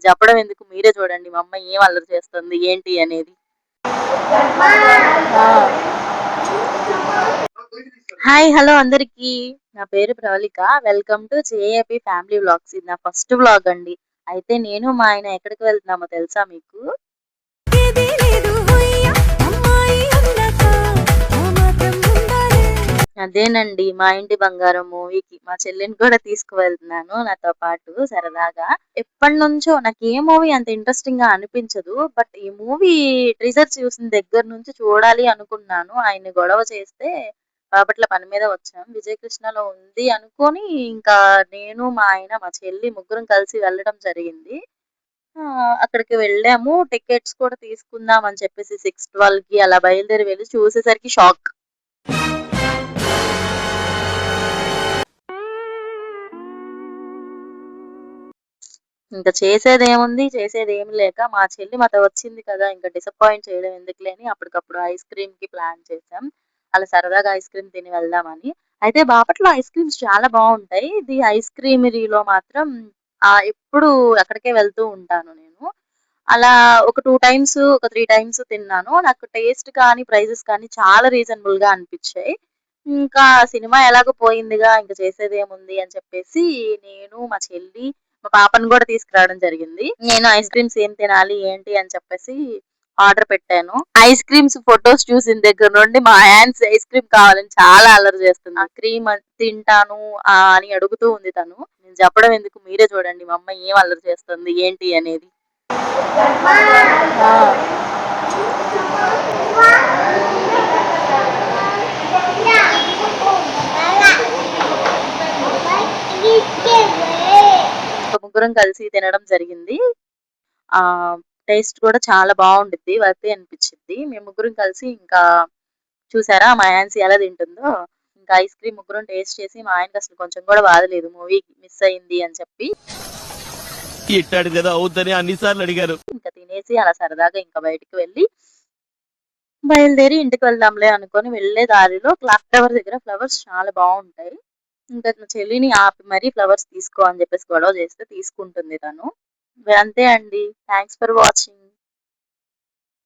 నేను చెప్పడం ఎందుకు, మీరే చూడండి మా అమ్మ ఏం అల్లరి చేస్తుంది ఏంటి అనేది. హాయ్ హలో అందరికి, నా పేరు Pravalika. Welcome to JAP family vlogs. ఇది నా ఫస్ట్ వ్లాగ్ అండి. అయితే నేను మా ఆయన ఎక్కడికి వెళ్తున్నామో తెలుసా మీకు? అదేనండి, మా ఇంటి బంగారం మూవీకి మా చెల్లిని కూడా తీసుకువెళ్తున్నాను నాతో పాటు సరదాగా. ఎప్పటి నుంచో నాకు ఏ మూవీ అంత ఇంట్రెస్టింగ్ గా అనిపించదు, బట్ ఈ మూవీ ట్రైలర్ చూసిన దగ్గర నుంచి చూడాలి అనుకున్నాను. ఆయన గొడవ చేస్తే బాపట్ల పని మీద వచ్చాం. విజయ కృష్ణలో ఉంది అనుకొని ఇంకా నేను మా ఆయన మా చెల్లి ముగ్గురం కలిసి వెళ్ళడం జరిగింది. అక్కడికి వెళ్ళాము. టికెట్స్ కూడా తీసుకుందాం అని చెప్పేసి 6:12కి అలా బయలుదేరి వెళ్ళి చూసేసరికి షాక్. ఇంకా చేసేదేముంది, చేసేదేమి లేక మా చెల్లి మాతో వచ్చింది కదా! ఇంకా డిసప్పాయింట్ చేయడం ఎందుకులే అని అప్పటికప్పుడు ఐస్ క్రీమ్‌కి ప్లాన్ చేసాం. అలా సరదాగా ఐస్ క్రీమ్ తిని వెళ్దామని. అయితే బాపట్ల ఐస్ క్రీమ్స్ చాలా బావుంటాయి. ఇది ఐస్ క్రీమరీలో మాత్రం ఎప్పుడు అక్కడికే వెళ్తూ ఉంటాను నేను. అలా ఒక 2 టైమ్స్, ఒక 3 టైమ్స్ తిన్నాను. నాకు టేస్ట్ కానీ, ప్రైజెస్ కానీ చాలా రీజనబుల్‌గా అనిపిచ్చాయి. ఇంకా సినిమా ఎలాగో పోయిందిగా ఇంక చేసేదేముంది అని చెప్పేసి నేను, మా చెల్లి, మా పాపని కూడా తీసుకురావడం జరిగింది. నేను ఐస్ క్రీమ్స్ ఏం తినాలి ఏంటి అని చెప్పేసి ఆర్డర్ పెట్టాను. ఐస్ క్రీమ్స్ ఫోటోస్ చూసిన దగ్గర నుండి మా హ్యాండ్స్ ఐస్ క్రీమ్ కావాలని చాలా అల్లరి చేస్తుంది. ఆ క్రీమ్ తింటాను అని అడుగుతూ ఉంది తను. నేను చెప్పడం ఎందుకు, మీరే చూడండి మా అమ్మ ఏం అల్లరి చేస్తుంది ఏంటి అనేది. ముగ్గురం కలిసి తినడం జరిగింది. ఆ టేస్ట్ కూడా చాలా బాగుండిద్ది, వర్తీ అనిపించిద్ది. మేము ముగ్గురం కలిసి ఇంకా చూసారా మా హాన్సీ ఎలా తింటుందో. ఇంకా ఐస్ క్రీమ్ ముగ్గురం టేస్ట్ చేసి మా ఆయనకి అసలు కొంచెం కూడా బాధలేదు మూవీ మిస్ అయింది అని చెప్పి. ఇంకా తినేసి అలా సరదాగా ఇంకా బయటికి వెళ్ళి బయలుదేరి ఇంటికి వెళ్దాంలే అనుకొని వెళ్ళే దారిలో క్లాక్ టవర్ దగ్గర ఫ్లవర్స్ చాలా బాగుంటాయి. ఇంకా మా చెల్లిని ఆపి మరీ ఫ్లవర్స్ తీసుకో అని చెప్పేసి గొడవ చేస్తే తీసుకుంటుంది తను. అంతే అండి. Thanks for watching.